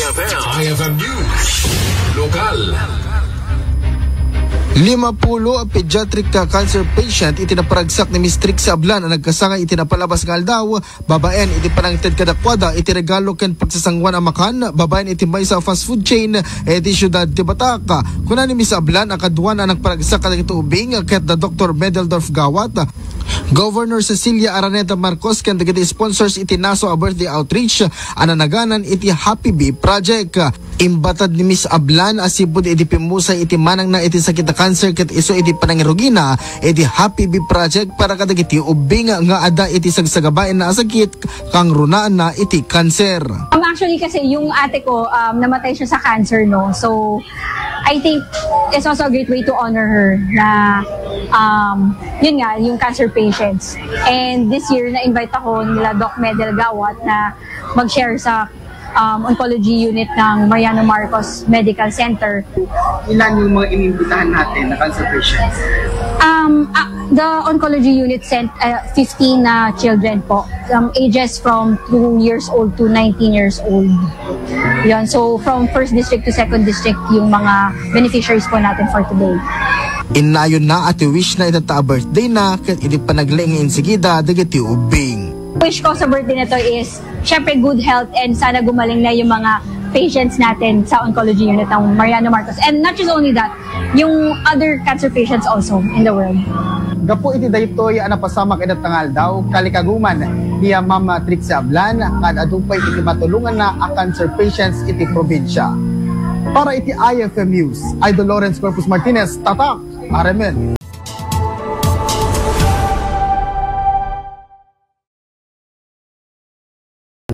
IFM News. Lokal. 50 pediatric cancer patient itinaparagsak ni Miss Trix Ablan ang nagkasangay itinapalabas ng aldaw, babaen iti panangted kadakwada iti regalo ken pagsasangwan ang makan, babaen iti may sa fast food chain iti syudad ti Bataka. Kuna ni Miss Ablan ang kadwan ang nagparagsak kadagiti ubing ket da Dr. Medeldorf Gawat, Governor Cecilia Araneta Marcos ken dagiti sponsors iti naso a birthday outreach ananaganan iti Happy Bee Project. Imbatad ni Miss Ablan asipud iti pimusay iti manang na iti sakit na cancer ket iso iti panangirugina iti Happy Bee Project para kadagiti ubing nga ada iti sagsagabaen na sakit kang runaan na iti cancer. Actually kasi yung ate ko namatay siya sa cancer, no. So I think it's also a great way to honor her na yun nga, yung cancer patients. And this year na-invite ako nila Doc Medel Gawat na mag-share sa oncology unit ng Mariano Marcos Medical Center. Ilan yung mga inimbitahan natin na cancer patients? The oncology unit sent 15 na children po, ages from 2 years old to 19 years old. Yun. So from 1st district to 2nd district yung mga beneficiaries po natin for today. Inayon na at wish na itata birthday na ket iti panaglaing insigida dagiti ubing. Wish ko sa birthday na to is syempre good health and sana gumaling na yung mga patients natin sa oncology unit ng Mariano Marcos. And not just only that, yung other cancer patients also in the world. Gapo iti daytoy napasamak idat tangal daw kalikaguman niya Mama Trix Ablan kad adupay iti matulungan na a cancer patients iti probinsya. Para iti IFM News, Idol Lawrence Corpus Martinez, tatak, Aramen.